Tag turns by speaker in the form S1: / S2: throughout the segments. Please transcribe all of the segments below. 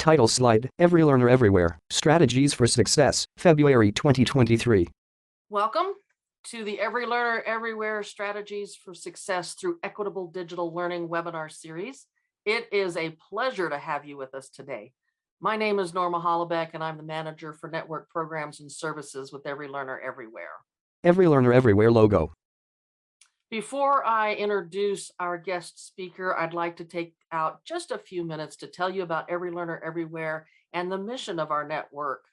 S1: Title slide, Every Learner Everywhere, Strategies for Success, February 2023.
S2: Welcome to the Every Learner Everywhere Strategies for Success Through Equitable Digital Learning webinar series. It is a pleasure to have you with us today. My name is Norma Hollebeck, and I'm the manager for network programs and services with Every Learner Everywhere.
S1: Every Learner Everywhere logo.
S2: Before I introduce our guest speaker, I'd like to take out just a few minutes to tell you about Every Learner Everywhere and the mission of our network.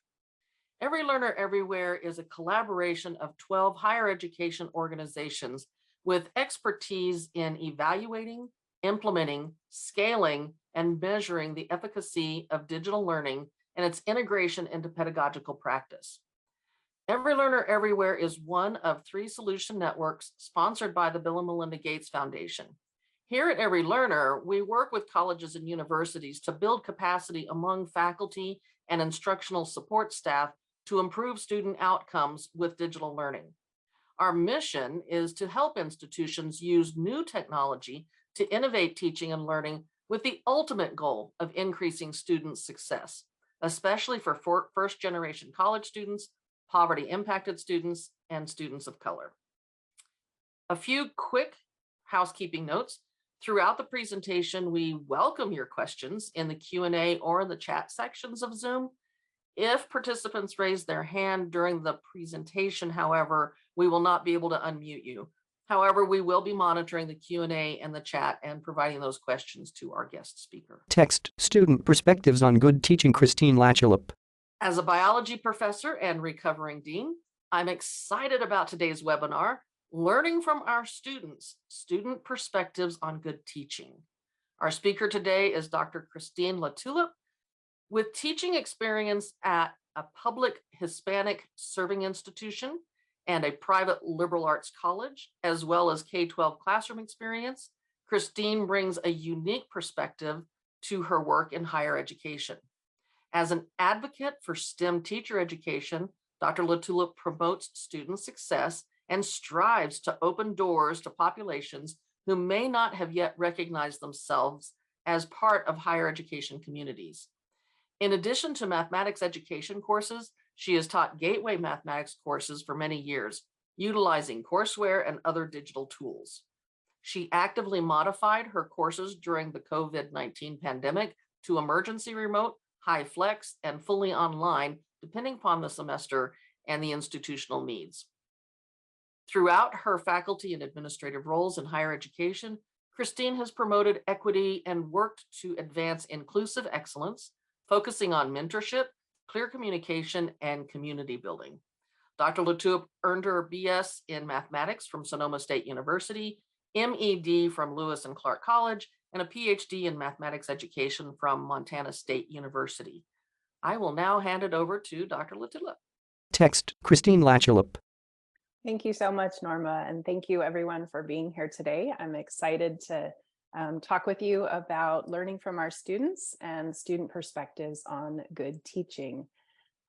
S2: Every Learner Everywhere is a collaboration of 12 higher education organizations with expertise in evaluating, implementing, scaling, and measuring the efficacy of digital learning and its integration into pedagogical practice. Every Learner Everywhere is one of 3 solution networks sponsored by the Bill and Melinda Gates Foundation. Here at Every Learner, we work with colleges and universities to build capacity among faculty and instructional support staff to improve student outcomes with digital learning. Our mission is to help institutions use new technology to innovate teaching and learning with the ultimate goal of increasing student success, especially for first-generation college students, poverty-impacted students, and students of color. A few quick housekeeping notes. Throughout the presentation, we welcome your questions in the Q&A or in the chat sections of Zoom. If participants raise their hand during the presentation, however, we will not be able to unmute you. However, we will be monitoring the Q&A and the chat and providing those questions to our guest speaker.
S1: Text, Student Perspectives on Good Teaching, Christine Latulip.
S2: As a biology professor and recovering dean, I'm excited about today's webinar, Learning from Our Students, Student Perspectives on Good Teaching. Our speaker today is Dr. Christine Latulip, with teaching experience at a public Hispanic serving institution and a private liberal arts college, as well as K-12 classroom experience. Christine brings a unique perspective to her work in higher education. As an advocate for STEM teacher education, Dr. Latulip promotes student success and strives to open doors to populations who may not have yet recognized themselves as part of higher education communities. In addition to mathematics education courses, she has taught gateway mathematics courses for many years, utilizing courseware and other digital tools. She actively modified her courses during the COVID-19 pandemic to emergency remote, high flex, and fully online, depending upon the semester and the institutional needs. Throughout her faculty and administrative roles in higher education, Christine has promoted equity and worked to advance inclusive excellence, focusing on mentorship, clear communication, and community building. Dr. Latulip earned her BS in mathematics from Sonoma State University, MED from Lewis and Clark College, and a PhD in mathematics education from Montana State University. I will now hand it over to Dr. Latulip.
S1: Text, Christine Latulip.
S3: Thank you so much, Norma, and thank you everyone for being here today. I'm excited to talk with you about learning from our students and student perspectives on good teaching.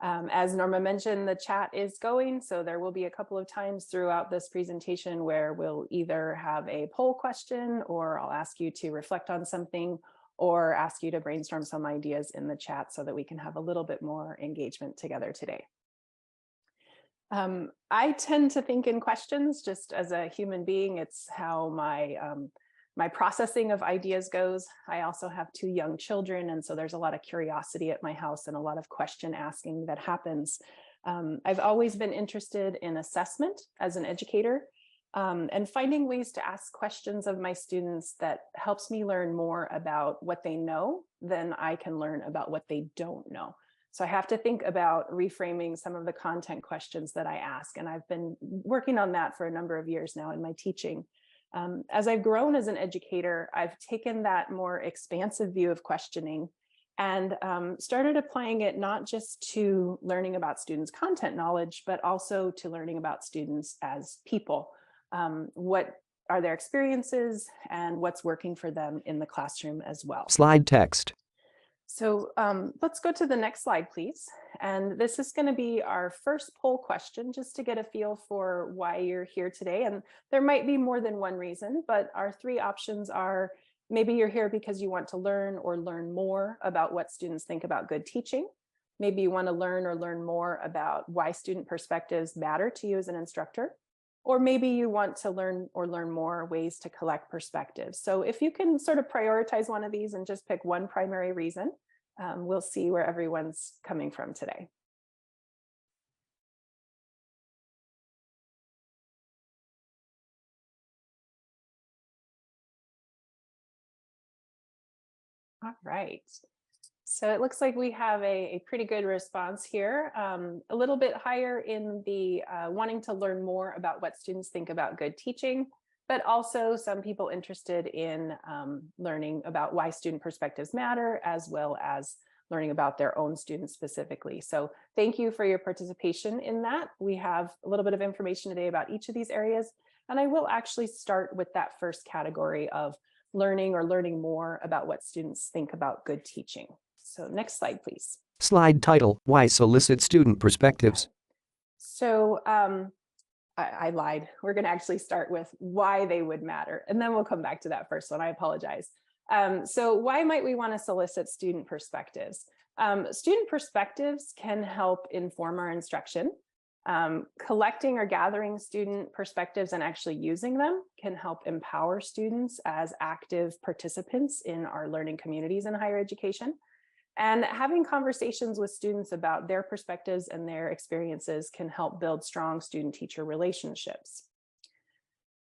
S3: As Norma mentioned, the chat is going, so there will be a couple of times throughout this presentation where we'll either have a poll question, or I'll ask you to reflect on something, or ask you to brainstorm some ideas in the chat so that we can have a little bit more engagement together today. I tend to think in questions. Just as a human being, it's how my processing of ideas goes. I also have 2 young children, and so there's a lot of curiosity at my house and a lot of question asking that happens. I've always been interested in assessment as an educator, and finding ways to ask questions of my students that helps me learn more about what they know than I can learn about what they don't know. So I have to think about reframing some of the content questions that I ask, and I've been working on that for a number of years now in my teaching. As I've grown as an educator, I've taken that more expansive view of questioning and started applying it not just to learning about students' content knowledge, but also to learning about students as people. What are their experiences and what's working for them in the classroom as well.
S1: Slide text.
S3: So let's go to the next slide, please. And this is going to be our first poll question, just to get a feel for why you're here today. And there might be more than one reason, but our 3 options are Maybe you're here because you want to learn or learn more about what students think about good teaching. Maybe you want to learn or learn more about why student perspectives matter to you as an instructor. Or maybe you want to learn or learn more ways to collect perspectives. So if you can sort of prioritize one of these and just pick one primary reason, we'll see where everyone's coming from today. All right. So it looks like we have a pretty good response here, a little bit higher in the wanting to learn more about what students think about good teaching, but also some people interested in learning about why student perspectives matter, as well as learning about their own students specifically. So thank you for your participation in that. We have a little bit of information today about each of these areas, and I will actually start with that first category of learning or learning more about what students think about good teaching. So next slide, please.
S1: Slide title, Why Solicit Student Perspectives.
S3: So I lied. We're going to actually start with why they would matter, and then we'll come back to that first one. I apologize. So why might we want to solicit student perspectives? Student perspectives can help inform our instruction. Collecting or gathering student perspectives and actually using them can help empower students as active participants in our learning communities in higher education. And having conversations with students about their perspectives and their experiences can help build strong student-teacher relationships.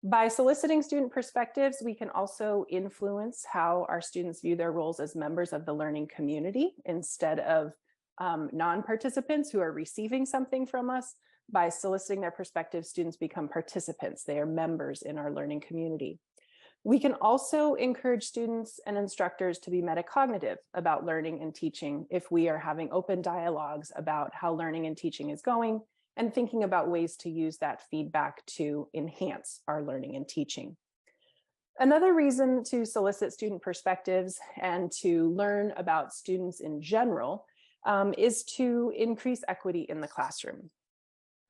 S3: By soliciting student perspectives, we can also influence how our students view their roles as members of the learning community instead of non-participants who are receiving something from us. By soliciting their perspectives, students become participants. They are members in our learning community. We can also encourage students and instructors to be metacognitive about learning and teaching if we are having open dialogues about how learning and teaching is going and thinking about ways to use that feedback to enhance our learning and teaching. Another reason to solicit student perspectives and to learn about students in general is to increase equity in the classroom.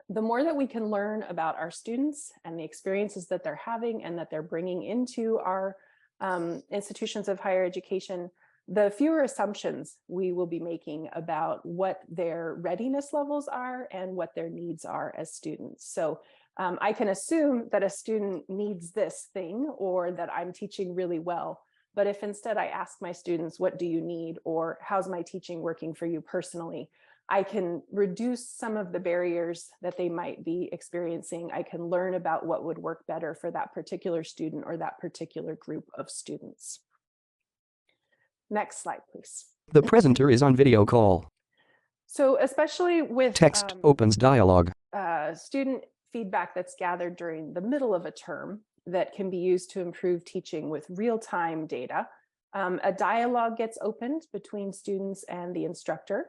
S3: The more that we can learn about our students and the experiences that they're having and that they're bringing into our institutions of higher education, the fewer assumptions we will be making about what their readiness levels are and what their needs are as students. So I can assume that a student needs this thing or that I'm teaching really well. But if instead I ask my students, what do you need? Or how's my teaching working for you personally? I can reduce some of the barriers that they might be experiencing. I can learn about what would work better for that particular student or that particular group of students. Next slide, please.
S1: The presenter is on video call.
S3: So especially with
S1: Text opens dialogue.
S3: Student feedback that's gathered during the middle of a term that can be used to improve teaching with real-time data, a dialogue gets opened between students and the instructor,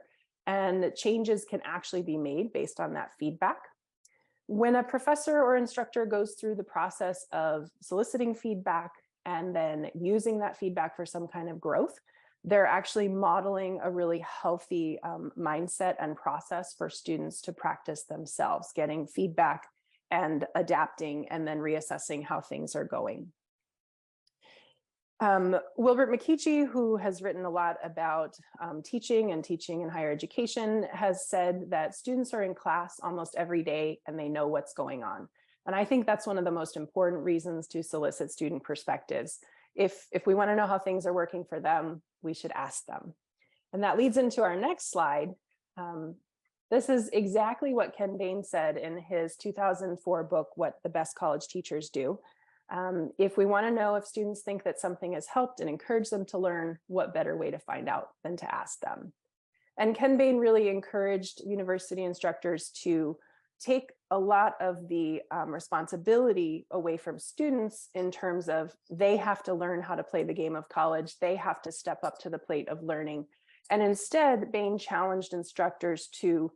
S3: and changes can actually be made based on that feedback. When a professor or instructor goes through the process of soliciting feedback and then using that feedback for some kind of growth, they're actually modeling a really healthy mindset and process for students to practice themselves, getting feedback and adapting and then reassessing how things are going. Wilbert McKeechee, who has written a lot about teaching and teaching in higher education, has said that students are in class almost every day and they know what's going on. And I think that's one of the most important reasons to solicit student perspectives. If we want to know how things are working for them, we should ask them. And that leads into our next slide. This is exactly what Ken Bain said in his 2004 book, What the Best College Teachers Do. If we want to know if students think that something has helped and encourage them to learn, what better way to find out than to ask them? And Ken Bain really encouraged university instructors to take a lot of the responsibility away from students in terms of they have to learn how to play the game of college. They have to step up to the plate of learning. And instead, Bain challenged instructors to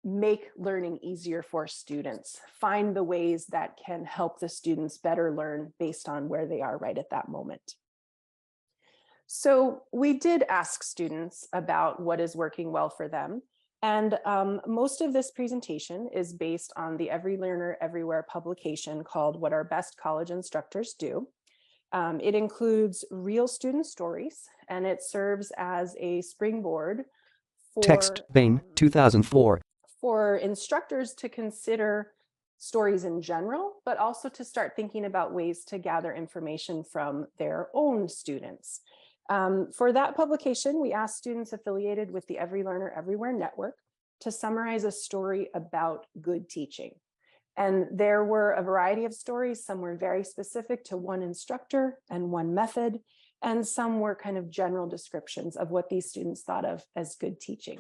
S3: make learning easier for students, find the ways that can help the students better learn based on where they are right at that moment. So we did ask students about what is working well for them. And most of this presentation is based on the Every Learner Everywhere publication called What Our Best College Instructors Do. It includes real student stories, and it serves as a springboard
S1: Text, Bain,
S3: um,
S1: 2004.
S3: for instructors to consider stories in general, but also to start thinking about ways to gather information from their own students. For that publication, we asked students affiliated with the Every Learner Everywhere network to summarize a story about good teaching. And there were a variety of stories. Some were very specific to one instructor and one method, and some were kind of general descriptions of what these students thought of as good teaching.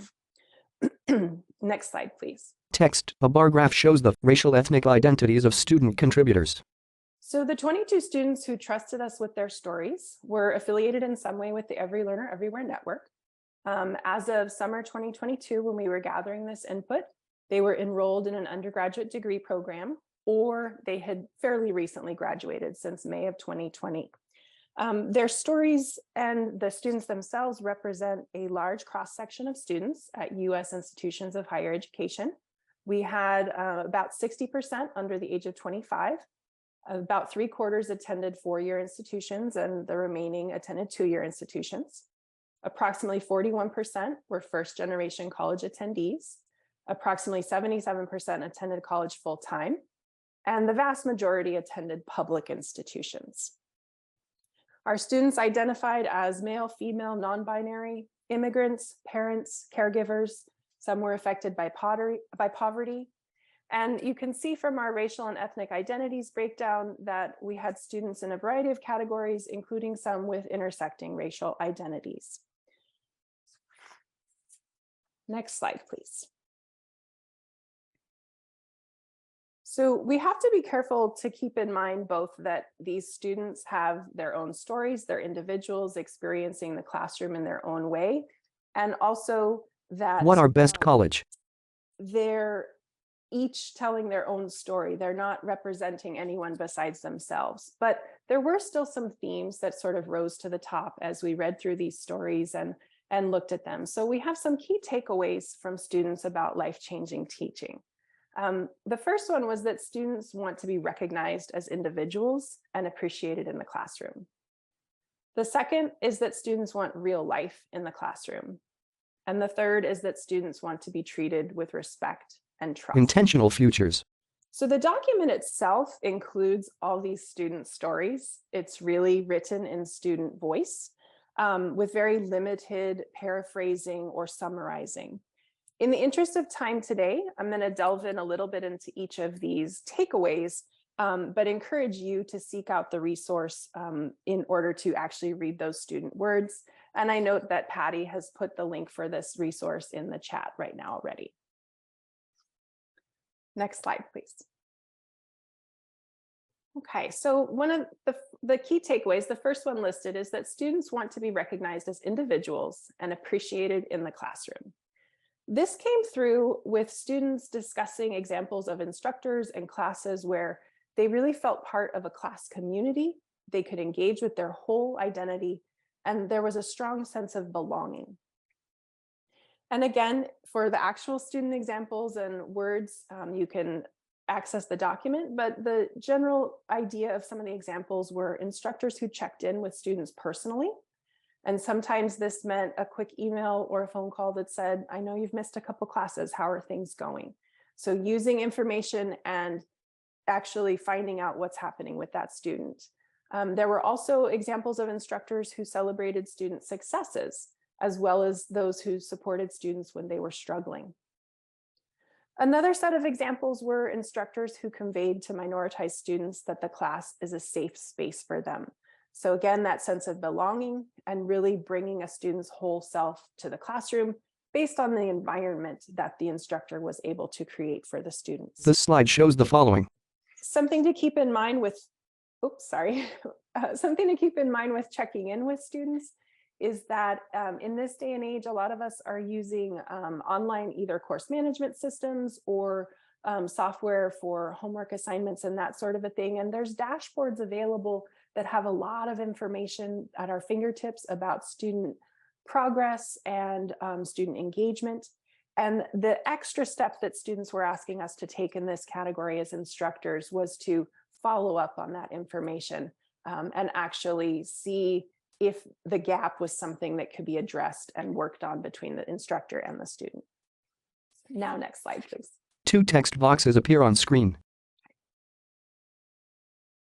S3: Next slide, please.
S1: Text, a bar graph shows the racial ethnic identities of student contributors.
S3: So the 22 students who trusted us with their stories were affiliated in some way with the Every Learner Everywhere network. As of summer 2022, when we were gathering this input, they were enrolled in an undergraduate degree program, or they had fairly recently graduated since May of 2020. Their stories and the students themselves represent a large cross-section of students at U.S. institutions of higher education. We had about 60% under the age of 25. About 3/4 attended four-year institutions, and the remaining attended two-year institutions. Approximately 41% were first-generation college attendees. Approximately 77% attended college full-time, and the vast majority attended public institutions. Our students identified as male, female, non-binary, immigrants, parents, caregivers. Some were affected by poverty. And you can see from our racial and ethnic identities breakdown that we had students in a variety of categories, including some with intersecting racial identities. Next slide, please. So we have to be careful to keep in mind both that these students have their own stories, they're individuals experiencing the classroom in their own way, and also that
S1: What are best college?
S3: They're each telling their own story. They're not representing anyone besides themselves. But there were still some themes that sort of rose to the top as we read through these stories and looked at them. So we have some key takeaways from students about life-changing teaching. The first one was that students want to be recognized as individuals and appreciated in the classroom. The second is that students want real life in the classroom. And the third is that students want to be treated with respect and trust.
S1: Intentional futures.
S3: So the document itself includes all these student stories. It's really written in student voice with very limited paraphrasing or summarizing. In the interest of time today, I'm going to delve in a little bit into each of these takeaways, but encourage you to seek out the resource in order to actually read those student words. And I note that Patty has put the link for this resource in the chat right now already. Next slide, please. Okay, so one of the key takeaways, the first one listed, is that students want to be recognized as individuals and appreciated in the classroom. This came through with students discussing examples of instructors and classes where they really felt part of a class community. They could engage with their whole identity, and there was a strong sense of belonging. And again, for the actual student examples and words, you can access the document, but the general idea of some of the examples were instructors who checked in with students personally. And sometimes this meant a quick email or a phone call that said, I know you've missed a couple classes, how are things going? So using information and actually finding out what's happening with that student. There were also examples of instructors who celebrated student successes, as well as those who supported students when they were struggling. Another set of examples were instructors who conveyed to minoritized students that the class is a safe space for them. So again, that sense of belonging and really bringing a student's whole self to the classroom based on the environment that the instructor was able to create for the students.
S1: This slide shows the following.
S3: Something to keep in mind with, something to keep in mind with checking in with students is that in this day and age, a lot of us are using online either course management systems or software for homework assignments and that sort of a thing. And there's dashboards available that have a lot of information at our fingertips about student progress and student engagement. And the extra step that students were asking us to take in this category as instructors was to follow up on that information. and actually see if the gap was something that could be addressed and worked on between the instructor and the student. Now, next slide, please.
S1: 2 text boxes appear on screen.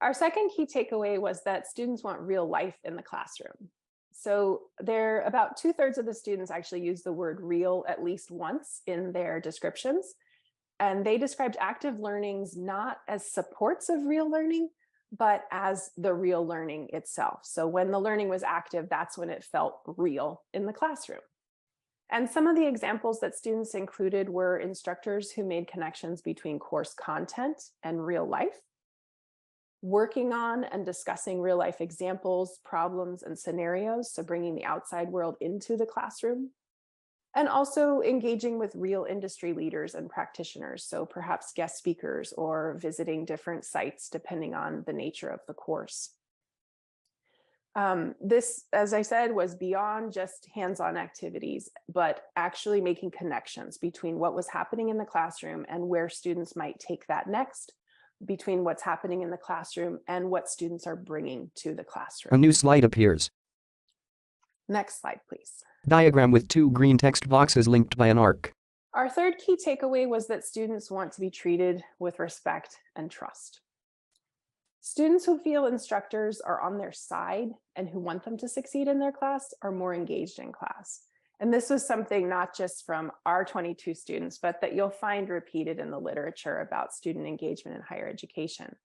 S3: Our second key takeaway was that students want real life in the classroom. So there, about 2/3 of the students actually use the word real at least once in their descriptions. And they described active learnings not as supports of real learning, but as the real learning itself. So when the learning was active, that's when it felt real in the classroom. And some of the examples that students included were instructors who made connections between course content and real life, working on and discussing real life examples, problems, and scenarios, so bringing the outside world into the classroom, and also engaging with real industry leaders and practitioners, so perhaps guest speakers or visiting different sites depending on the nature of the course. This, as I said, was beyond just hands-on activities, but actually making connections between what was happening in the classroom and where students might take that next, between what's happening in the classroom and what students are bringing to the classroom.
S1: A new slide appears.
S3: Next slide, please.
S1: Diagram with 2 green text boxes linked by an arc.
S3: Our third key takeaway was that students want to be treated with respect and trust. Students who feel instructors are on their side and who want them to succeed in their class are more engaged in class. And this was something not just from our 22 students, but that you'll find repeated in the literature about student engagement in higher education.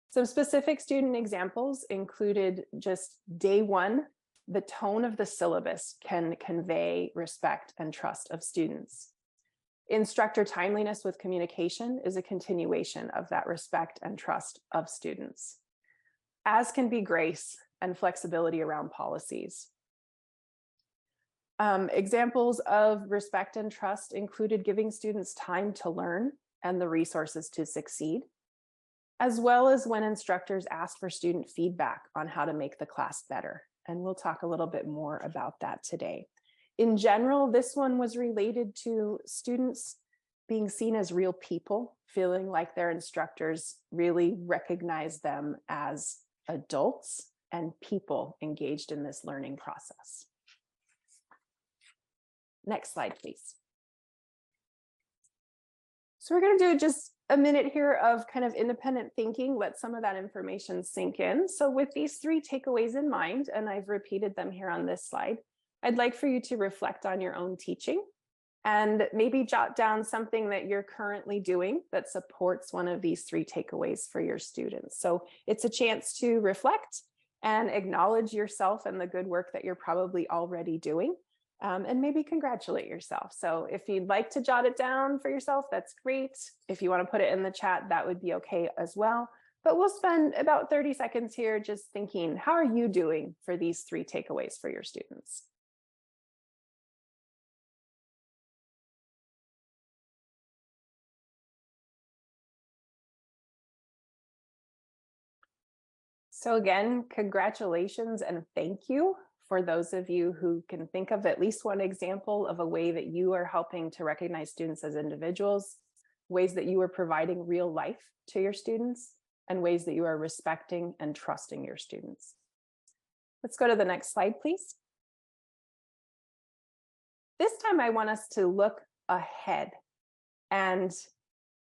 S3: Some specific student examples included just day one, the tone of the syllabus can convey respect and trust of students. Instructor timeliness with communication is a continuation of that respect and trust of students, as can be grace and flexibility around policies. Examples of respect and trust included giving students time to learn and the resources to succeed, as well as when instructors ask for student feedback on how to make the class better. And we'll talk a little bit more about that today. In general, this one was related to students being seen as real people, feeling like their instructors really recognize them as adults and people engaged in this learning process. Next slide, please. So we're going to do just a minute here of kind of independent thinking, let some of that information sink in. So with these 3 takeaways in mind, and I've repeated them here on this slide, I'd like for you to reflect on your own teaching and maybe jot down something that you're currently doing that supports one of these 3 takeaways for your students. So it's a chance to reflect and acknowledge yourself and the good work that you're probably already doing. And maybe congratulate yourself. So if you'd like to jot it down for yourself, that's great. If you want to put it in the chat, that would be okay as well. But we'll spend about 30 seconds here just thinking, how are you doing for these 3 takeaways for your students? So again, congratulations and thank you for those of you who can think of at least one example of a way that you are helping to recognize students as individuals, ways that you are providing real life to your students, and ways that you are respecting and trusting your students. Let's go to the next slide, please. This time I want us to look ahead and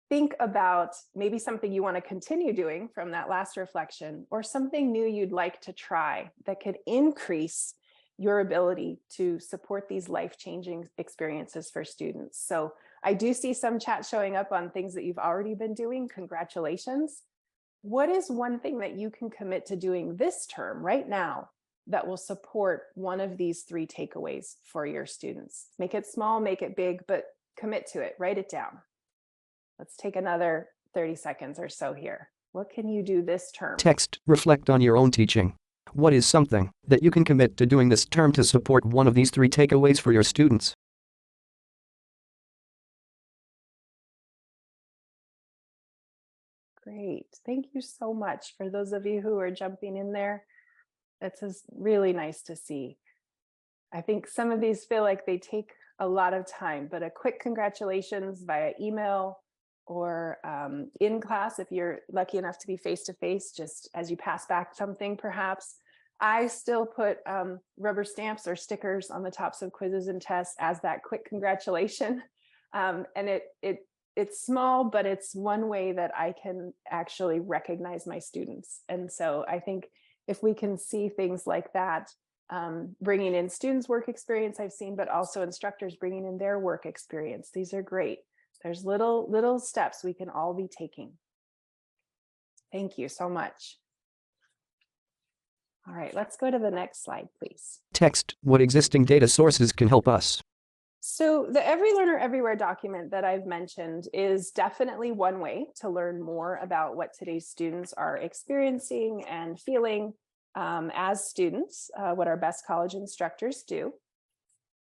S3: think about maybe something you want to continue doing from that last reflection, or something new you'd like to try that could increase your ability to support these life-changing experiences for students. So I do see some chat showing up on things that you've already been doing. Congratulations. What is one thing that you can commit to doing this term right now that will support one of these 3 takeaways for your students? Make it small, make it big, but commit to it, write it down. Let's take another 30 seconds or so here. What can you do this term?
S1: Text, reflect on your own teaching. What is something that you can commit to doing this term to support one of these 3 takeaways for your students?
S3: Great. Thank you so much for those of you who are jumping in there. It's just really nice to see. I think some of these feel like they take a lot of time, but a quick congratulations via email or in class, if you're lucky enough to be face-to-face, just as you pass back something perhaps. I still put rubber stamps or stickers on the tops of quizzes and tests as that quick congratulation. And it's small, but it's one way that I can actually recognize my students. And so I think if we can see things like that, bringing in students' work experience I've seen, but also instructors bringing in their work experience, these are great. There's little steps we can all be taking. Thank you so much. All right, let's go to the next slide, please.
S1: Text, what existing data sources can help us?
S3: So the Every Learner Everywhere document that I've mentioned is definitely one way to learn more about what today's students are experiencing and feeling as students, what our best college instructors do.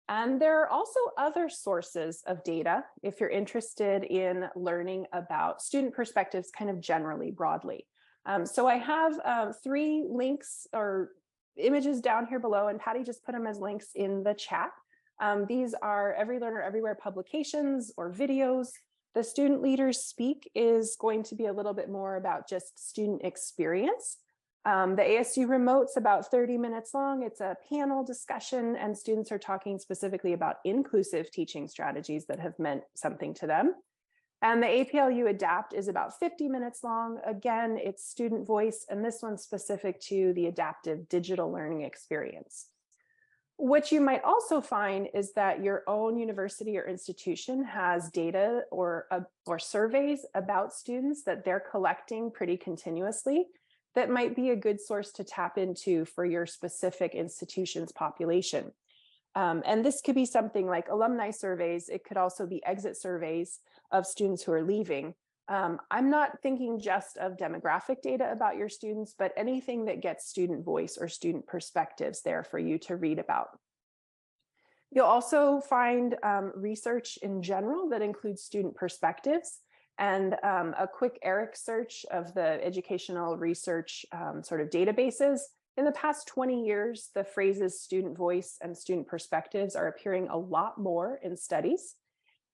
S3: And there are also other sources of data if you're interested in learning about student perspectives kind of generally, broadly. So I have 3 links or images down here below, and Patty just put them as links in the chat. These are Every Learner Everywhere publications or videos. The Student Leaders Speak is going to be a little bit more about just student experience. The ASU Remote's about 30 minutes long. It's a panel discussion, and students are talking specifically about inclusive teaching strategies that have meant something to them. And the APLU Adapt is about 50 minutes long. Again, it's student voice, and this one's specific to the adaptive digital learning experience. What you might also find is that your own university or institution has data or surveys about students that they're collecting pretty continuously that might be a good source to tap into for your specific institution's population. And this could be something like alumni surveys. It could also be exit surveys of students who are leaving. I'm not thinking just of demographic data about your students, but anything that gets student voice or student perspectives there for you to read about. You'll also find research in general that includes student perspectives, and a quick ERIC search of the educational research sort of databases. In the past 20 years, the phrases student voice and student perspectives are appearing a lot more in studies.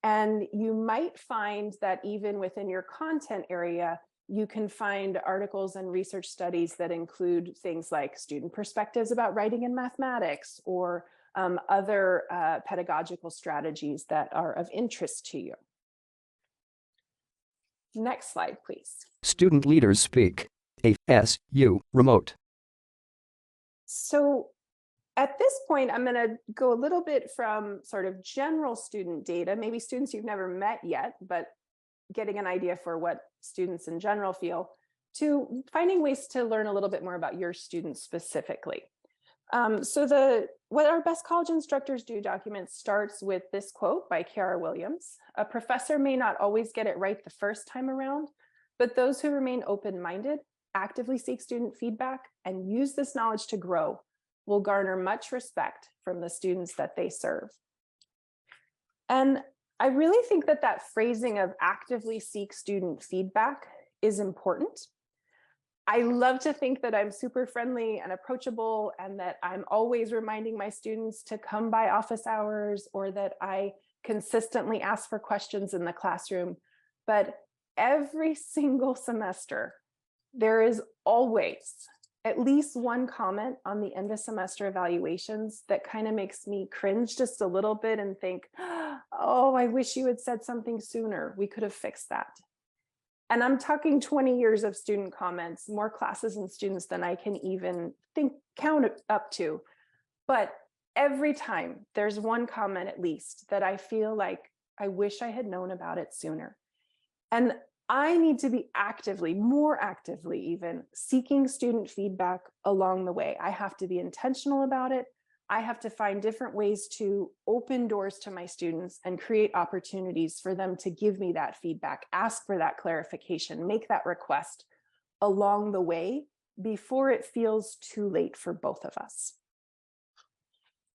S3: And you might find that even within your content area, you can find articles and research studies that include things like student perspectives about writing and mathematics, or other pedagogical strategies that are of interest to you. Next slide, please.
S1: Student Leaders Speak, ASU Remote.
S3: So at this point, I'm going to go a little bit from sort of general student data, maybe students you've never met yet, but getting an idea for what students in general feel, to finding ways to learn a little bit more about your students specifically. So what our best college instructors do document starts with this quote by Kiara Williams. A professor may not always get it right the first time around, but those who remain open-minded, actively seek student feedback, and use this knowledge to grow will garner much respect from the students that they serve. And I really think that that phrasing of actively seek student feedback is important. I love to think that I'm super friendly and approachable, and that I'm always reminding my students to come by office hours, or that I consistently ask for questions in the classroom. But every single semester, there is always at least one comment on the end of semester evaluations that kind of makes me cringe just a little bit and think, oh, I wish you had said something sooner. We could have fixed that. And I'm talking 20 years of student comments, more classes and students than I can even count up to. But every time there's one comment at least that I feel like I wish I had known about it sooner. And I need to be more actively even, seeking student feedback along the way. I have to be intentional about it. I have to find different ways to open doors to my students and create opportunities for them to give me that feedback, ask for that clarification, make that request along the way before it feels too late for both of us.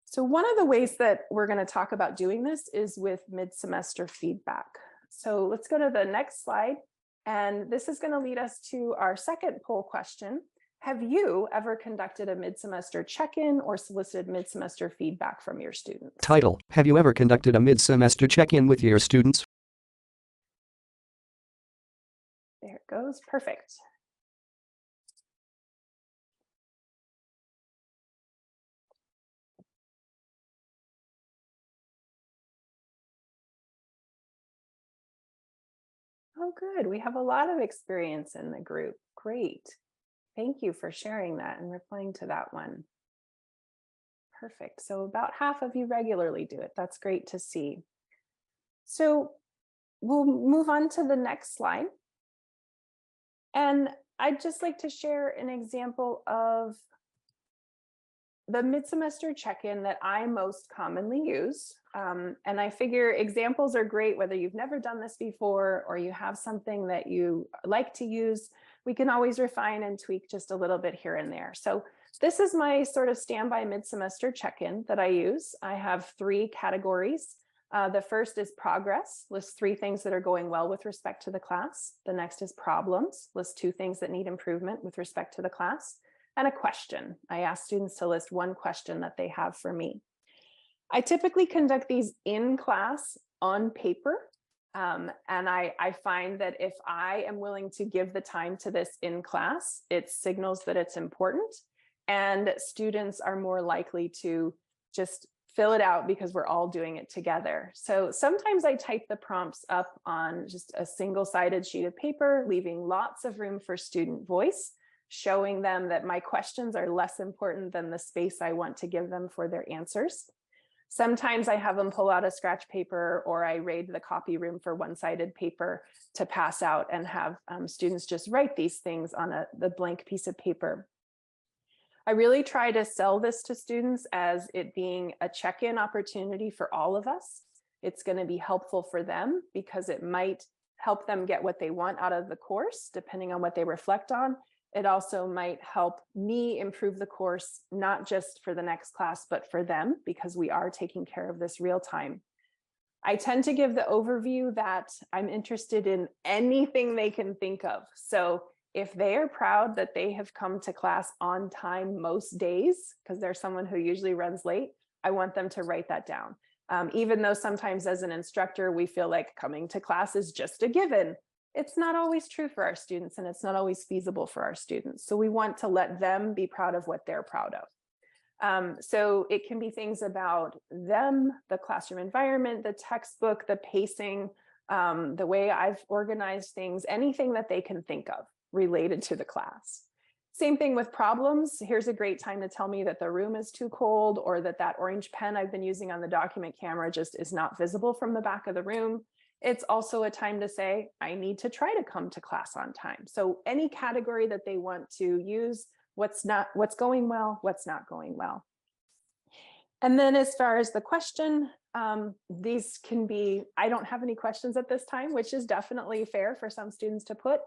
S3: So one of the ways that we're going to talk about doing this is with mid-semester feedback. So let's go to the next slide. And this is going to lead us to our second poll question. Have you ever conducted a mid-semester check-in or solicited mid-semester feedback from your students?
S1: Title: Have you ever conducted a mid-semester check-in with your students?
S3: goes. Perfect. Oh, good. We have a lot of experience in the group. Great. Thank you for sharing that and replying to that one. Perfect. So about half of you regularly do it. That's great to see. So we'll move on to the next slide. And I'd just like to share an example of the mid-semester check-in that I most commonly use. And I figure examples are great, whether you've never done this before or you have something that you like to use. We can always refine and tweak just a little bit here and there. So this is my sort of standby mid-semester check-in that I use. I have 3 categories. The first is progress, lists 3 things that are going well with respect to the class. The next is problems, lists 2 things that need improvement with respect to the class. And a question. I ask students to list 1 question that they have for me. I typically conduct these in class on paper. And I find that if I am willing to give the time to this in class, it signals that it's important. And students are more likely to just fill it out because we're all doing it together. So sometimes I type the prompts up on just a single-sided sheet of paper, leaving lots of room for student voice, showing them that my questions are less important than the space I want to give them for their answers. Sometimes I have them pull out a scratch paper, or I raid the copy room for one-sided paper to pass out and have students just write these things on the blank piece of paper. I really try to sell this to students as it being a check-in opportunity for all of us. It's going to be helpful for them because it might help them get what they want out of the course, depending on what they reflect on. It also might help me improve the course, not just for the next class, but for them, because we are taking care of this real time. I tend to give the overview that I'm interested in anything they can think of. So if they are proud that they have come to class on time most days, because they're someone who usually runs late, I want them to write that down. Even though sometimes as an instructor, we feel like coming to class is just a given. It's not always true for our students, and it's not always feasible for our students. So we want to let them be proud of what they're proud of. So it can be things about them, the classroom environment, the textbook, the pacing, the way I've organized things, anything that they can think of related to the class. Same thing with problems. Here's a great time to tell me that the room is too cold, or that orange pen I've been using on the document camera just is not visible from the back of the room. It's also a time to say, I need to try to come to class on time. So any category that they want to use, what's going well, what's not going well. And then as far as the question, these can be, I don't have any questions at this time, which is definitely fair for some students to put.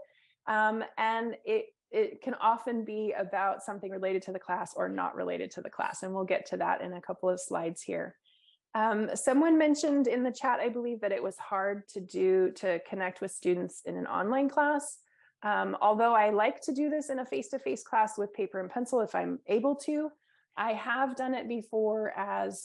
S3: And it can often be about something related to the class or not related to the class. And we'll get to that in a couple of slides here. Someone mentioned in the chat, I believe, that it was hard to connect with students in an online class. Although I like to do this in a face-to-face class with paper and pencil if I'm able to. I have done it before as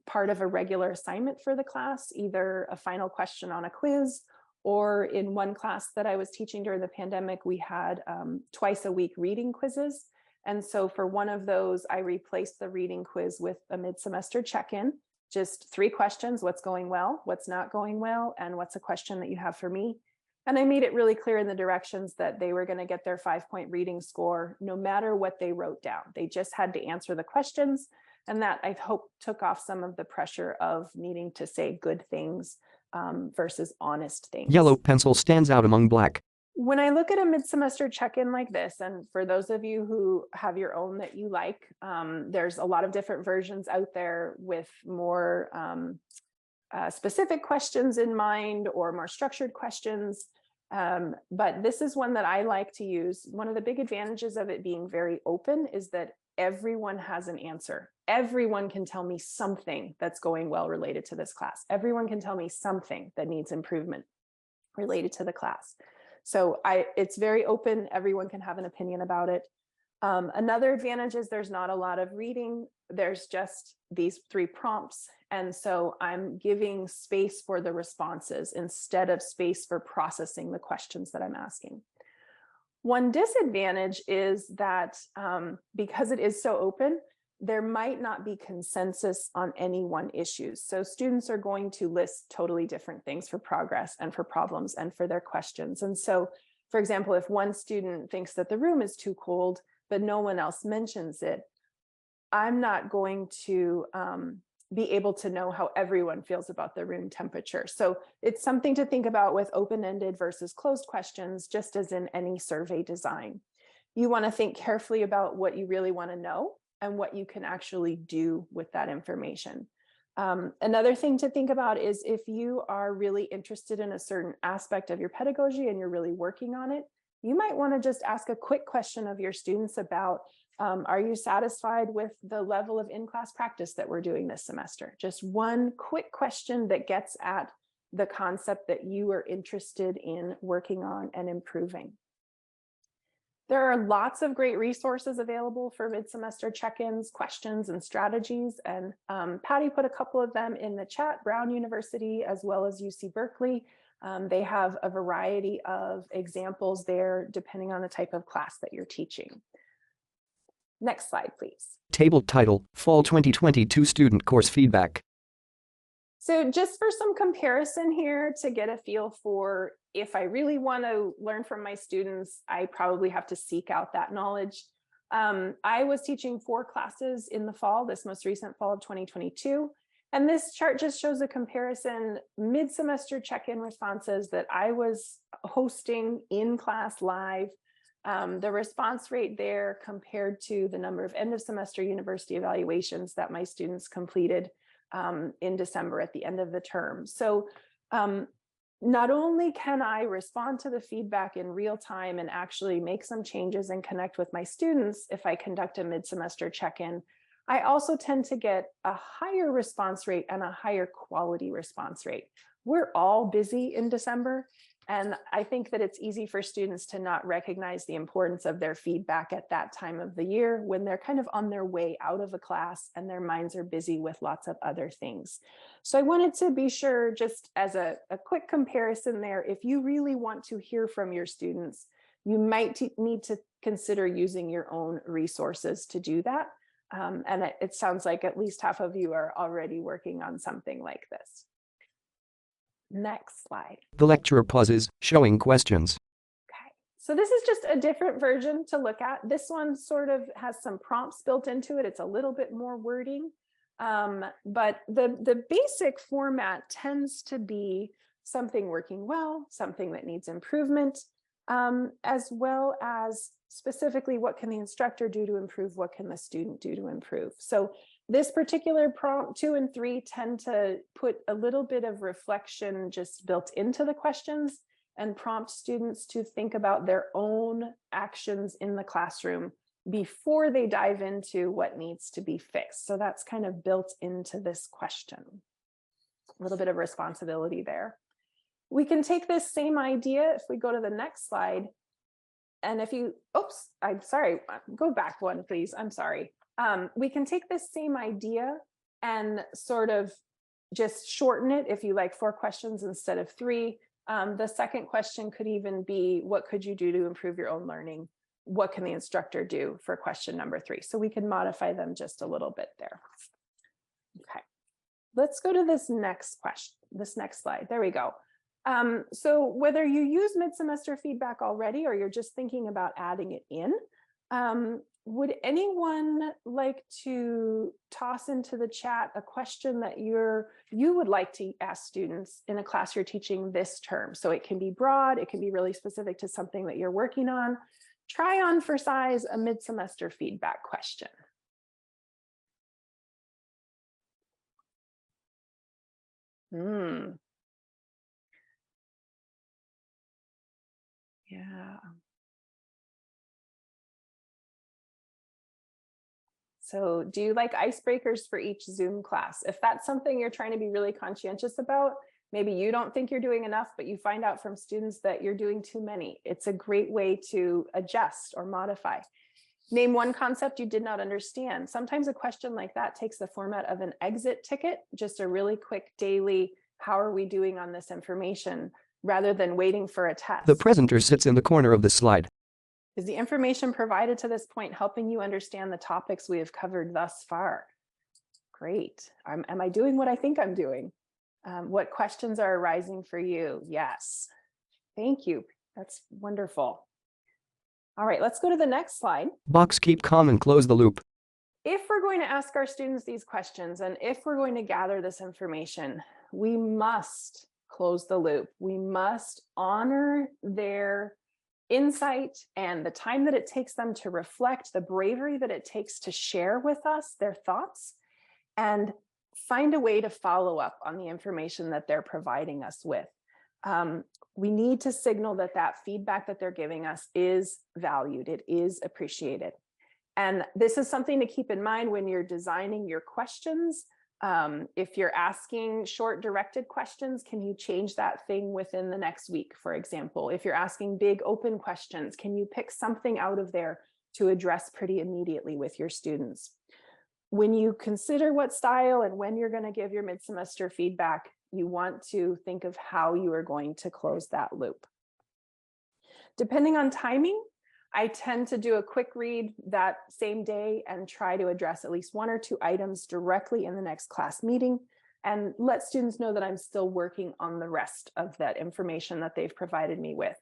S3: part of a regular assignment for the class, either a final question on a quiz, or in one class that I was teaching during the pandemic, we had twice a week reading quizzes. And so for one of those, I replaced the reading quiz with a mid-semester check-in. Just 3 questions: what's going well, what's not going well, and what's a question that you have for me. And I made it really clear in the directions that they were going to get their 5-point reading score no matter what they wrote down. They just had to answer the questions. And that, I hope, took off some of the pressure of needing to say good things versus honest things.
S1: Yellow pencil stands out among black.
S3: When I look at a mid-semester check-in like this, and for those of you who have your own that you like, there's a lot of different versions out there with more specific questions in mind or more structured questions. But this is one that I like to use. One of the big advantages of it being very open is that everyone has an answer. Everyone can tell me something that's going well related to this class. Everyone can tell me something that needs improvement related to the class. So it's very open. Everyone can have an opinion about it. Another advantage is there's not a lot of reading. There's just these 3 prompts. And so I'm giving space for the responses instead of space for processing the questions that I'm asking. One disadvantage is that because it is so open, there might not be consensus on any one issue. So students are going to list totally different things for progress and for problems and for their questions. And so, for example, if one student thinks that the room is too cold, but no one else mentions it, I'm not going to be able to know how everyone feels about the room temperature. So it's something to think about with open-ended versus closed questions, just as in any survey design. You want to think carefully about what you really want to know and what you can actually do with that information. Another thing to think about is if you are really interested in a certain aspect of your pedagogy and you're really working on it, you might want to just ask a quick question of your students about, are you satisfied with the level of in-class practice that we're doing this semester? Just one quick question that gets at the concept that you are interested in working on and improving. There are lots of great resources available for mid-semester check-ins, questions, and strategies. And Patty put a couple of them in the chat. Brown University, as well as UC Berkeley. They have a variety of examples there, depending on the type of class that you're teaching. Next slide, please.
S1: Table title, Fall 2022 Student Course Feedback.
S3: So just for some comparison here to get a feel for if I really want to learn from my students, I probably have to seek out that knowledge. I was teaching 4 classes in the fall, this most recent fall of 2022. And this chart just shows a comparison mid-semester check-in responses that I was hosting in class live. The response rate there compared to the number of end of semester university evaluations that my students completed in December at the end of the term. So not only can I respond to the feedback in real time and actually make some changes and connect with my students if I conduct a mid-semester check-in, I also tend to get a higher response rate and a higher quality response rate. We're all busy in December, and I think that it's easy for students to not recognize the importance of their feedback at that time of the year when they're kind of on their way out of a class and their minds are busy with lots of other things. So I wanted to be sure, just as a quick comparison there, if you really want to hear from your students, you might need to consider using your own resources to do that. And it sounds like at least half of you are already working on something like this. Next slide.
S1: The lecturer pauses, showing questions.
S3: Okay, so this is just a different version to look at. This one sort of has some prompts built into it. It's a little bit more wording, but the basic format tends to be something working well, something that needs improvement, as well as specifically what can the instructor do to improve, what can the student do to improve. So this particular prompt 2 and 3 tend to put a little bit of reflection just built into the questions and prompt students to think about their own actions in the classroom before they dive into what needs to be fixed. So that's kind of built into this question. A little bit of responsibility there. We can take this same idea if we go to the next slide. And if you, oops, I'm sorry, go back one, please. I'm sorry. We can take this same idea and sort of just shorten it, if you like, 4 questions instead of 3. The second question could even be, what could you do to improve your own learning? What can the instructor do for question number 3? So we can modify them just a little bit there. Okay, let's go to this next question, this next slide. There we go. So whether you use mid-semester feedback already or you're just thinking about adding it in, would anyone like to toss into the chat a question that you would like to ask students in a class you're teaching this term? So it can be broad, it can be really specific to something that you're working on. Try on for size a mid-semester feedback question. Yeah. So do you like icebreakers for each Zoom class? If that's something you're trying to be really conscientious about, maybe you don't think you're doing enough, but you find out from students that you're doing too many. It's a great way to adjust or modify. Name one concept you did not understand. Sometimes a question like that takes the format of an exit ticket, just a really quick daily, how are we doing on this information, rather than waiting for a test.
S1: The presenter sits in the corner of the slide.
S3: Is the information provided to this point helping you understand the topics we have covered thus far? Great. Am I doing what I think I'm doing? What questions are arising for you? Yes. Thank you. That's wonderful. All right, let's go to the next slide.
S1: Box keep calm and close the loop.
S3: If we're going to ask our students these questions and if we're going to gather this information, we must close the loop. We must honor their insight and the time that it takes them to reflect, the bravery that it takes to share with us their thoughts, and find a way to follow up on the information that they're providing us with. We need to signal that that feedback that they're giving us is valued, it is appreciated. And this is something to keep in mind when you're designing your questions. If you're asking short directed questions, can you change that thing within the next week, for example? If you're asking big open questions, can you pick something out of there to address pretty immediately with your students? When you consider what style and when you're going to give your mid-semester feedback, you want to think of how you are going to close that loop. Depending on timing, I tend to do a quick read that same day and try to address at least 1 or 2 items directly in the next class meeting and let students know that I'm still working on the rest of that information that they've provided me with.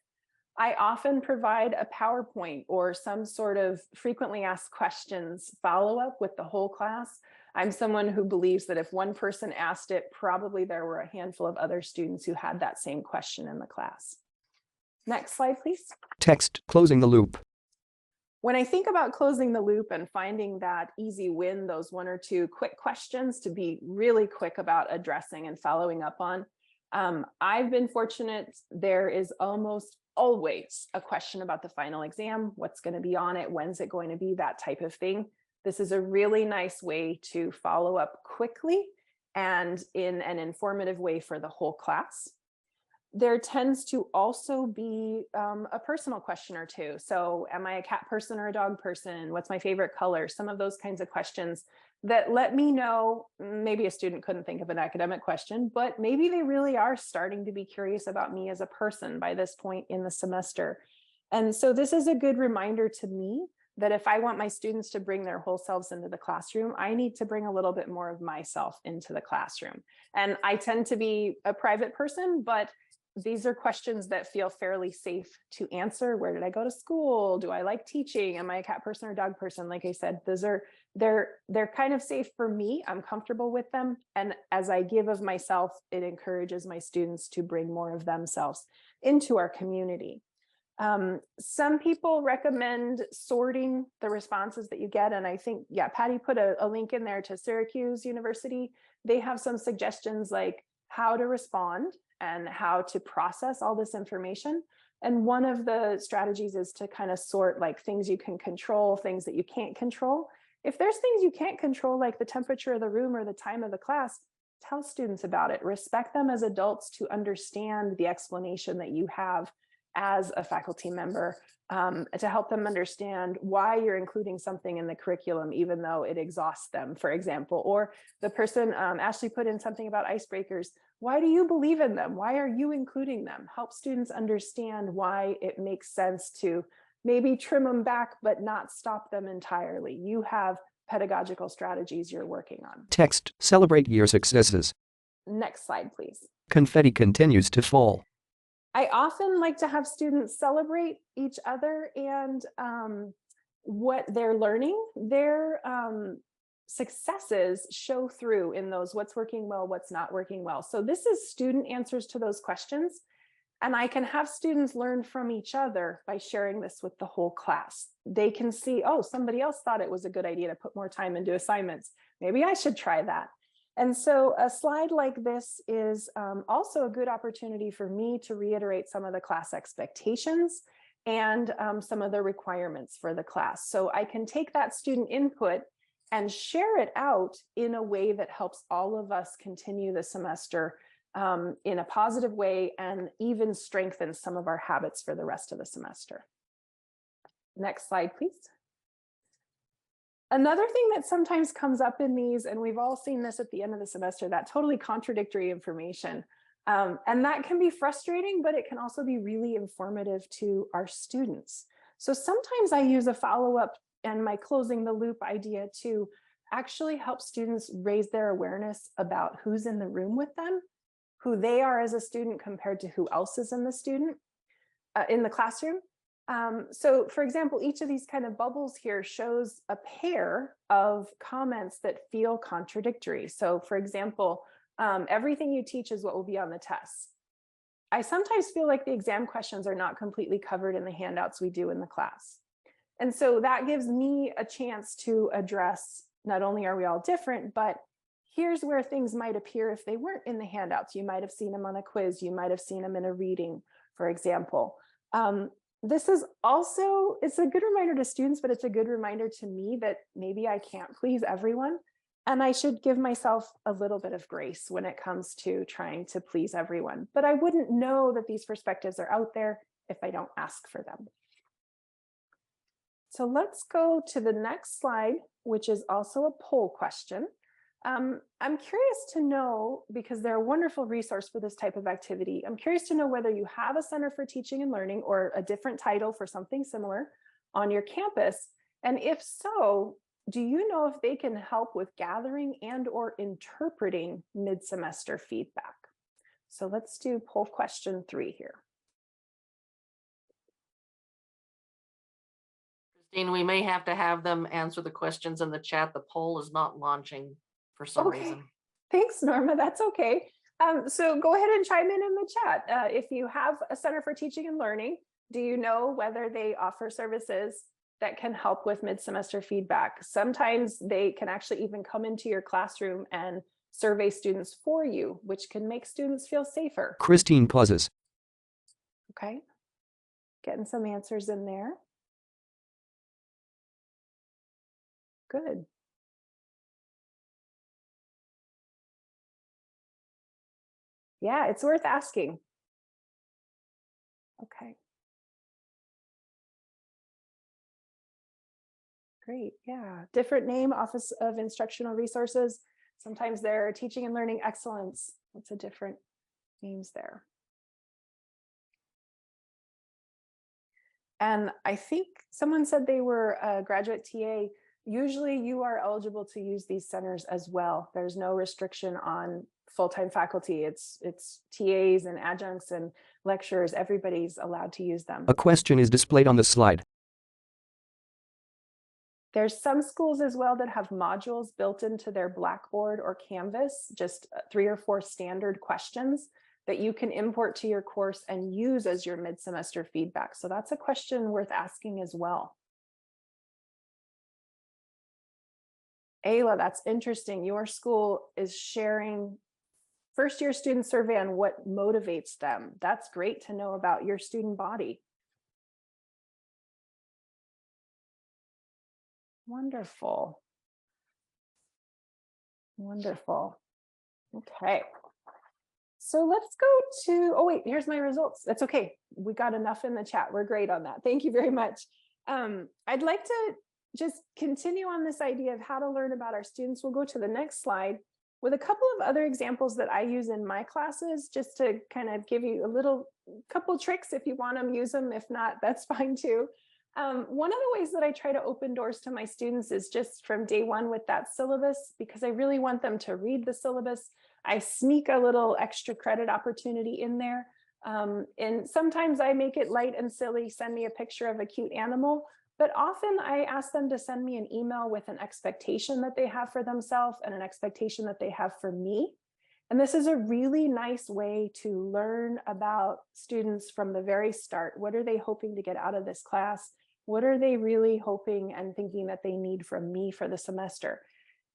S3: I often provide a PowerPoint or some sort of frequently asked questions follow-up with the whole class. I'm someone who believes that if one person asked it, probably there were a handful of other students who had that same question in the class. Next slide, please.
S1: Text closing the loop.
S3: When I think about closing the loop and finding that easy win, those 1 or 2 quick questions to be really quick about addressing and following up on, I've been fortunate. There is almost always a question about the final exam, what's going to be on it, when's it going to be, that type of thing. This is a really nice way to follow up quickly and in an informative way for the whole class. There tends to also be a personal question or two. So am I a cat person or a dog person? What's my favorite color? Some of those kinds of questions that let me know, maybe a student couldn't think of an academic question, but maybe they really are starting to be curious about me as a person by this point in the semester. And so this is a good reminder to me that if I want my students to bring their whole selves into the classroom, I need to bring a little bit more of myself into the classroom. And I tend to be a private person, but these are questions that feel fairly safe to answer. Where did I go to school? Do I like teaching? Am I a cat person or dog person? Like I said, they're kind of safe for me. I'm comfortable with them. And as I give of myself, it encourages my students to bring more of themselves into our community. Some people recommend sorting the responses that you get. And I think, yeah, Patty put a link in there to Syracuse University. They have some suggestions like how to respond and how to process all this information. And one of the strategies is to kind of sort like things you can control, things that you can't control. If there's things you can't control, like the temperature of the room or the time of the class, tell students about it. Respect them as adults to understand the explanation that you have as a faculty member, to help them understand why you're including something in the curriculum, even though it exhausts them, for example. Or the person, Ashley put in something about icebreakers. Why do you believe in them? Why are you including them? Help students understand why it makes sense to maybe trim them back, but not stop them entirely. You have pedagogical strategies you're working on.
S1: Text celebrate your successes.
S3: Next slide, please.
S1: Confetti continues to fall.
S3: I often like to have students celebrate each other and what they're learning. Their successes show through in those what's working well, what's not working well. So this is student answers to those questions. And I can have students learn from each other by sharing this with the whole class. They can see, oh, somebody else thought it was a good idea to put more time into assignments. Maybe I should try that. And so a slide like this is also a good opportunity for me to reiterate some of the class expectations and some of the requirements for the class. So I can take that student input and share it out in a way that helps all of us continue the semester in a positive way and even strengthen some of our habits for the rest of the semester. Next slide, please. Another thing that sometimes comes up in these, and we've all seen this at the end of the semester, that totally contradictory information. And that can be frustrating, but it can also be really informative to our students. So sometimes I use a follow-up and my closing the loop idea to actually help students raise their awareness about who's in the room with them, who they are as a student compared to who else is in the classroom. So for example, each of these kind of bubbles here shows a pair of comments that feel contradictory. So for example, everything you teach is what will be on the test. I sometimes feel like the exam questions are not completely covered in the handouts we do in the class. And so that gives me a chance to address, not only are we all different, but here's where things might appear if they weren't in the handouts. You might have seen them on a quiz. You might have seen them in a reading, for example. This is also, it's a good reminder to students, but it's a good reminder to me that maybe I can't please everyone. And I should give myself a little bit of grace when it comes to trying to please everyone. But I wouldn't know that these perspectives are out there if I don't ask for them. So let's go to the next slide, which is also a poll question. I'm curious to know, because they're a wonderful resource for this type of activity, I'm curious to know whether you have a Center for Teaching and Learning or a different title for something similar on your campus. And if so, do you know if they can help with gathering and or interpreting mid-semester feedback? So let's do poll question 3 here.
S2: Christine, we may have to have them answer the questions in the chat. The poll is not launching for some reason.
S3: Thanks, Norma. That's okay. So go ahead and chime in the chat. If you have a Center for Teaching and Learning, do you know whether they offer services that can help with mid-semester feedback? Sometimes they can actually even come into your classroom and survey students for you, which can make students feel safer.
S1: Christine pauses.
S3: Okay, getting some answers in there. Good. Yeah, it's worth asking. Okay. Great, yeah. Different name, Office of Instructional Resources. Sometimes they're Teaching and Learning Excellence. Lots of different names there. And I think someone said they were a graduate TA. Usually you are eligible to use these centers as well. There's no restriction on full-time faculty. It's TAs and adjuncts and lecturers. Everybody's allowed to use them.
S1: A question is displayed on the slide.
S3: There's some schools as well that have modules built into their Blackboard or Canvas, just 3 or 4 standard questions that you can import to your course and use as your mid-semester feedback. So that's a question worth asking as well. Ayla, that's interesting. Your school is sharing first-year student survey on what motivates them. That's great to know about your student body. Wonderful. Wonderful. Okay. So let's go to, oh wait, here's my results. That's okay. We got enough in the chat. We're great on that. Thank you very much. I'd like to just continue on this idea of how to learn about our students. We'll go to the next slide with a couple of other examples that I use in my classes, just to kind of give you a couple tricks. If you want them, use them. If not, that's fine too. One of the ways that I try to open doors to my students is just from day one with that syllabus, because I really want them to read the syllabus. I sneak a little extra credit opportunity in there. And sometimes I make it light and silly, send me a picture of a cute animal, but often I ask them to send me an email with an expectation that they have for themselves and an expectation that they have for me. And this is a really nice way to learn about students from the very start. What are they hoping to get out of this class? What are they really hoping and thinking that they need from me for the semester?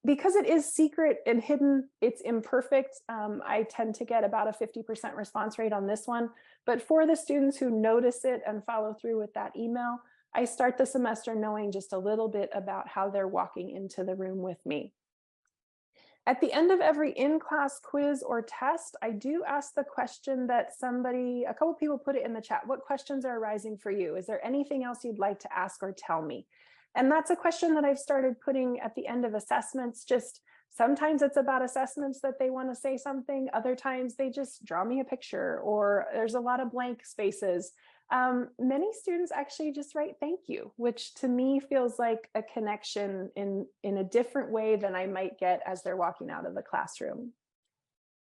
S3: Because it is secret and hidden, it's imperfect. I tend to get about a 50% response rate on this one. But for the students who notice it and follow through with that email, I start the semester knowing just a little bit about how they're walking into the room with me. At the end of every in-class quiz or test, I do ask the question that a couple people put it in the chat. What questions are arising for you? Is there anything else you'd like to ask or tell me? And that's a question that I've started putting at the end of assessments. Just sometimes it's about assessments that they want to say something. Other times they just draw me a picture, or there's a lot of blank spaces. Many students actually just write thank you, which to me feels like a connection in a different way than I might get as they're walking out of the classroom.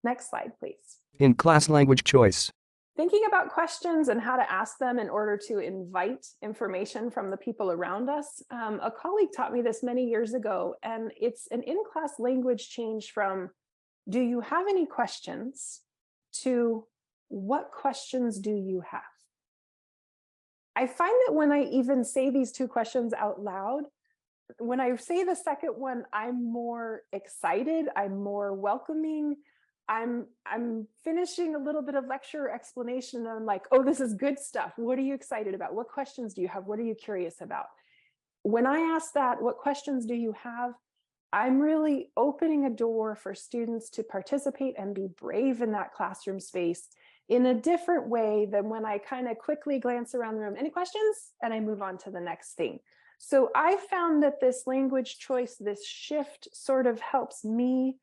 S3: Next slide, please.
S1: In class language choice.
S3: Thinking about questions and how to ask them in order to invite information from the people around us. A colleague taught me this many years ago, and it's an in-class language change from, do you have any questions, to what questions do you have? I find that when I even say these two questions out loud, when I say the second one, I'm more excited, I'm more welcoming. I'm finishing a little bit of lecture or explanation, and I'm like, oh, this is good stuff. What are you excited about? What questions do you have? What are you curious about? When I ask that, what questions do you have? I'm really opening a door for students to participate and be brave in that classroom space in a different way than when I kind of quickly glance around the room. Any questions? And I move on to the next thing. So I found that this language choice, this shift sort of helps me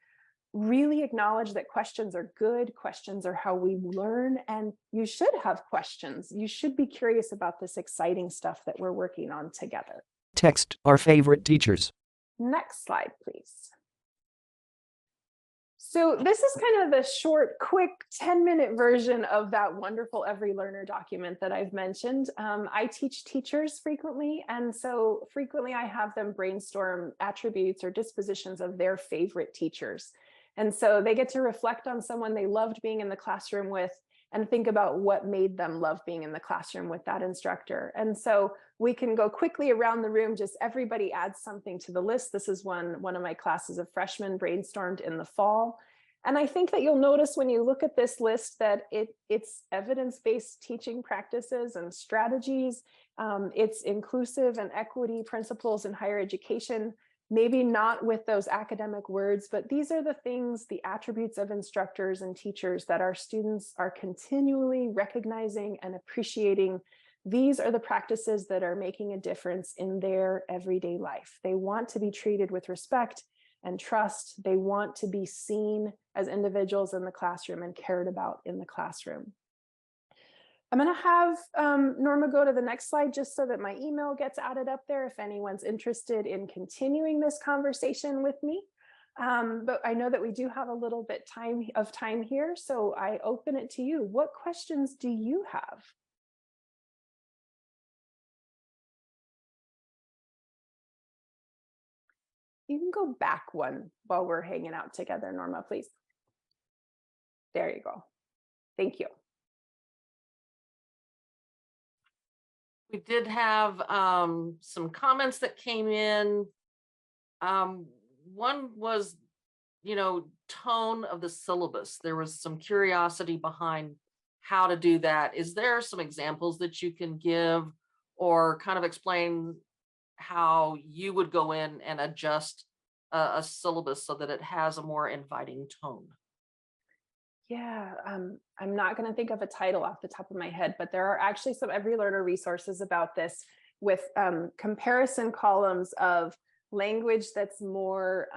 S3: really acknowledge that questions are good, questions are how we learn, and you should have questions. You should be curious about this exciting stuff that we're working on together.
S1: Text our favorite teachers.
S3: Next slide, please. So this is kind of the short, quick 10-minute version of that wonderful Every Learner document that I've mentioned. I teach teachers frequently, and so frequently I have them brainstorm attributes or dispositions of their favorite teachers. And so they get to reflect on someone they loved being in the classroom with and think about what made them love being in the classroom with that instructor. And so we can go quickly around the room, just everybody adds something to the list. This is one of my classes of freshmen brainstormed in the fall. And I think that you'll notice when you look at this list that it's evidence-based teaching practices and strategies. It's inclusive and equity principles in higher education. Maybe not with those academic words, but these are the things, the attributes of instructors and teachers that our students are continually recognizing and appreciating. These are the practices that are making a difference in their everyday life. They want to be treated with respect and trust. They want to be seen as individuals in the classroom and cared about in the classroom. I'm going to have Norma go to the next slide just so that my email gets added up there if anyone's interested in continuing this conversation with me. But I know that we do have a little bit of time here, so I open it to you. What questions do you have? You can go back one while we're hanging out together, Norma, please. There you go. Thank you.
S2: We did have some comments that came in. One was, tone of the syllabus. There was some curiosity behind how to do that. Is there some examples that you can give or kind of explain how you would go in and adjust a syllabus so that it has a more inviting tone?
S3: Yeah, I'm not going to think of a title off the top of my head, but there are actually some Every Learner resources about this with comparison columns of language that's more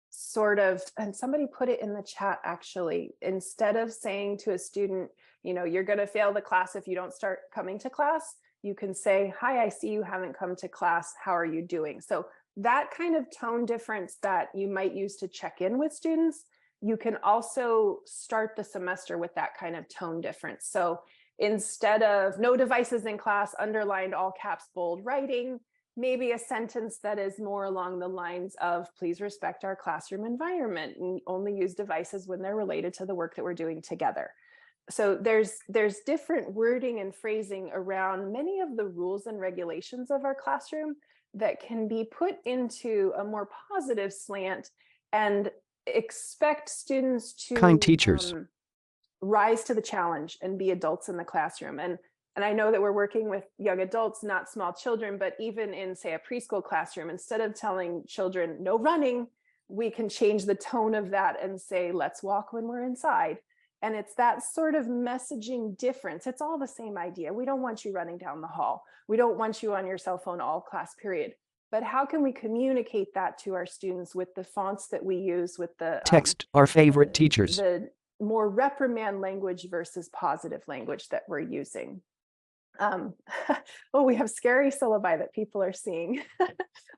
S3: sort of, and somebody put it in the chat actually, instead of saying to a student, you're going to fail the class if you don't start coming to class, you can say, hi, I see you haven't come to class. How are you doing? So that kind of tone difference that you might use to check in with students, you can also start the semester with that kind of tone difference. So instead of no devices in class, underlined all caps, bold writing, maybe a sentence that is more along the lines of, please respect our classroom environment and only use devices when they're related to the work that we're doing together. So there's different wording and phrasing around many of the rules and regulations of our classroom that can be put into a more positive slant and expect students to
S1: Kind teachers.
S3: Rise to the challenge and be adults in the classroom. And I know that we're working with young adults, not small children, but even in, say, a preschool classroom, instead of telling children no running, we can change the tone of that and say, let's walk when we're inside. And it's that sort of messaging difference. It's all the same idea. We don't want you running down the hall. We don't want you on your cell phone all class period. But how can we communicate that to our students with the fonts that we use, with the
S1: text our favorite teachers,
S3: the more reprimand language versus positive language that we're using? Um, oh, we have scary syllabi that people are seeing.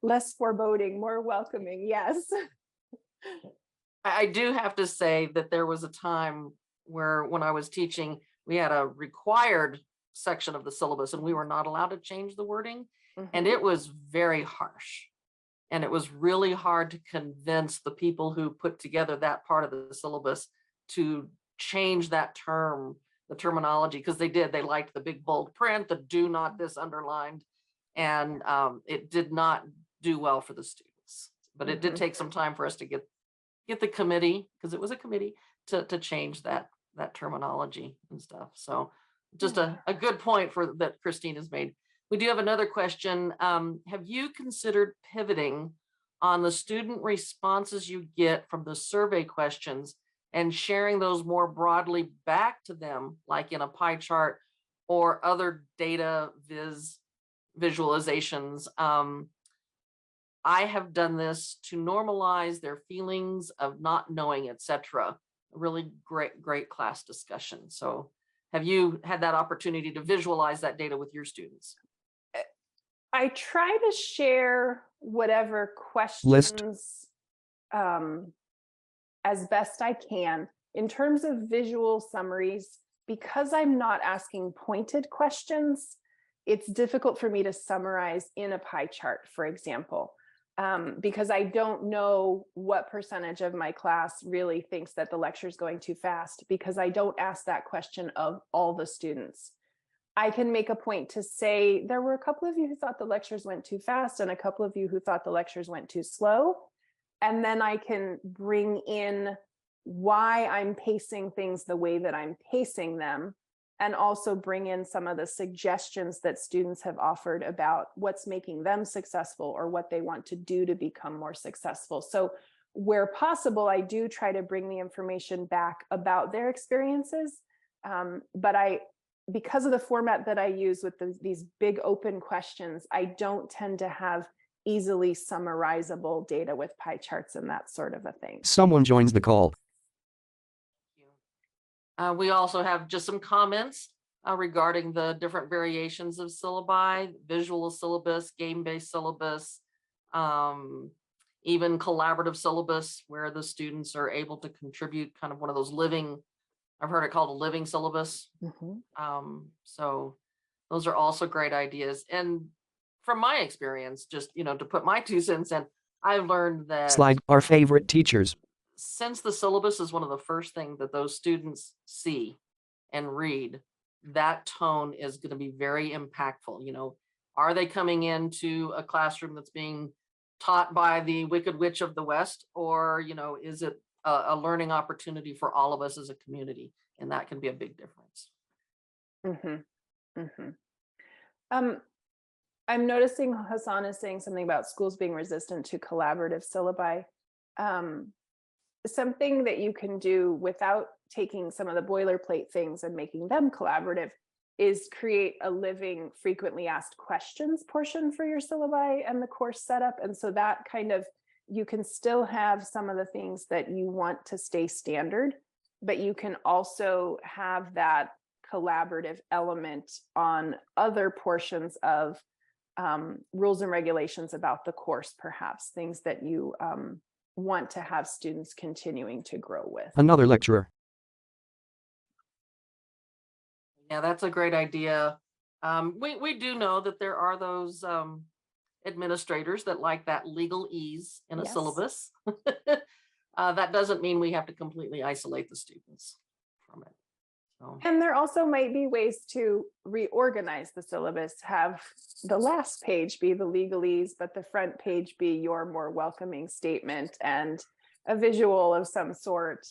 S3: Less foreboding, more welcoming. Yes.
S2: I do have to say that there was a time where when I was teaching, we had a required section of the syllabus and we were not allowed to change the wording. And
S3: Mhm.
S2: it was very harsh. And it was really hard to convince the people who put together that part of the syllabus to change that term, the terminology, because they did. They liked the big bold print, the do not this underlined, and it did not do well for the students. But it did
S3: Mhm.
S2: take some time for us to get the committee, because it was a committee, to change that terminology and stuff. So just
S3: Yeah.
S2: a good point for that Christine has made. We do have another question. Have you considered pivoting on the student responses you get from the survey questions and sharing those more broadly back to them, like in a pie chart or other data visualizations? I have done this to normalize their feelings of not knowing, etc. Really great class discussion. So have you had that opportunity to visualize that data with your students?
S3: I try to share whatever
S1: List.
S3: questions um, as best I can. In terms of visual summaries, because I'm not asking pointed questions, it's difficult for me to summarize in a pie chart, for example, because I don't know what percentage of my class really thinks that the lecture is going too fast, because I don't ask that question of all the students. I can make a point to say there were a couple of you who thought the lectures went too fast and a couple of you who thought the lectures went too slow. And then I can bring in why I'm pacing things the way that I'm pacing them, and also bring in some of the suggestions that students have offered about what's making them successful or what they want to do to become more successful. So where possible, I do try to bring the information back about their experiences. But because of the format that I use with these big open questions, I don't tend to have easily summarizable data with pie charts and that sort of a thing.
S1: Someone joins the call.
S2: We also have just some comments regarding the different variations of syllabi, visual syllabus, game-based syllabus, even collaborative syllabus, where the students are able to contribute kind of one of those living, I've heard it called a living syllabus. So those are also great ideas. And from my experience, just, to put my 2 cents in, I've learned that
S1: Slide. Our favorite teachers.
S2: since the syllabus is one of the first things that those students see and read, that tone is going to be very impactful. Are they coming into a classroom that's being taught by the Wicked Witch of the West, or is it a learning opportunity for all of us as a community? And that can be a big difference.
S3: I'm noticing Hassan is saying something about schools being resistant to collaborative syllabi. Something that you can do without taking some of the boilerplate things and making them collaborative is create a living frequently asked questions portion for your syllabi and the course setup. And so that kind of, you can still have some of the things that you want to stay standard, but you can also have that collaborative element on other portions of rules and regulations about the course, perhaps things that you want to have students continuing to grow with.
S1: Another lecturer.
S2: Yeah, that's a great idea. We do know that there are those administrators that like that legalese in a
S3: Yes.
S2: syllabus. That doesn't mean we have to completely isolate the students from it. So,
S3: And there also might be ways to reorganize the syllabus, have the last page be the legalese, but the front page be your more welcoming statement and a visual of some sort.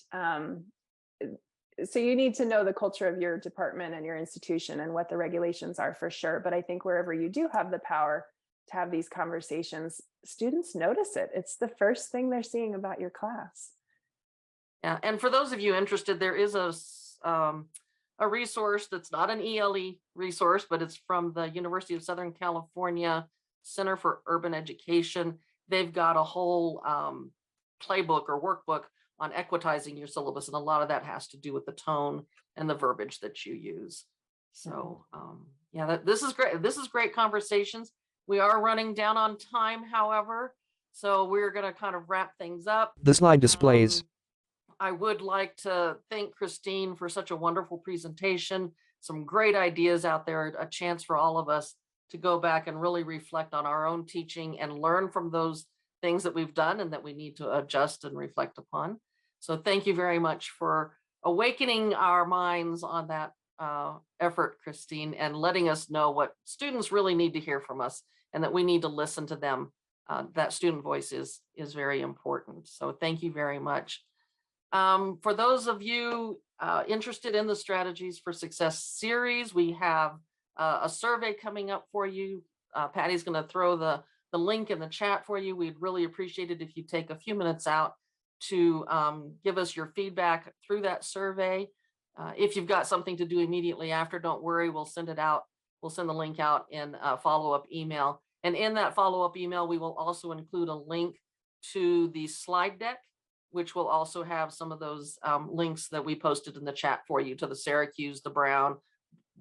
S3: So you need to know the culture of your department and your institution and what the regulations are for sure. But I think wherever you do have the power to have these conversations, students notice it. It's the first thing they're seeing about your class.
S2: yeah, and for those of you interested, there is a resource that's not an ELE resource, but it's from the University of Southern California Center for Urban Education. They've got a whole playbook or workbook on equitizing your syllabus, and a lot of that has to do with the tone and the verbiage that you use. So Yeah, this is great. This is great conversations. We are running down on time, however, so we're going to kind of wrap things up.
S1: The slide displays.
S2: I would like to thank Christine for such a wonderful presentation, some great ideas out there, a chance for all of us to go back and really reflect on our own teaching and learn from those things that we've done and that we need to adjust and reflect upon. So thank you very much for awakening our minds on that effort, Christine, and letting us know what students really need to hear from us and that we need to listen to them. That student voice is very important. So thank you very much. For those of you interested in the Strategies for Success series, we have a survey coming up for you. Patty's going to throw the link in the chat for you. We'd really appreciate it if you take a few minutes out to give us your feedback through that survey. If you've got something to do immediately after, don't worry, we'll send it out. We'll send the link out in a follow-up email. And in that follow-up email, we will also include a link to the slide deck, which will also have some of those links that we posted in the chat for you to the Syracuse, the Brown,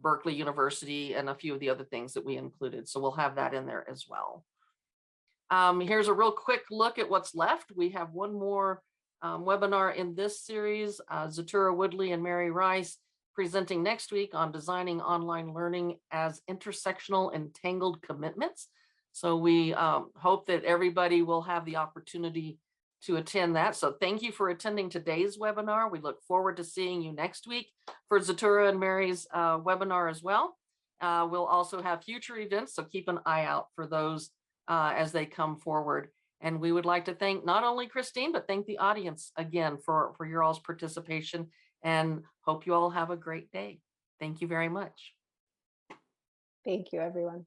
S2: Berkeley University, and a few of the other things that we included. So we'll have that in there as well. Here's a real quick look at what's left. We have one more webinar in this series, Zatura Woodley and Mary Rice presenting next week on designing online learning as intersectional entangled commitments. So we hope that everybody will have the opportunity to attend that. So thank you for attending today's webinar. We look forward to seeing you next week for Zatura and Mary's webinar as well. We'll also have future events, so keep an eye out for those as they come forward. And we would like to thank not only Christine, but thank the audience again for your all's participation, and hope you all have a great day. Thank you very much.
S3: Thank you, everyone.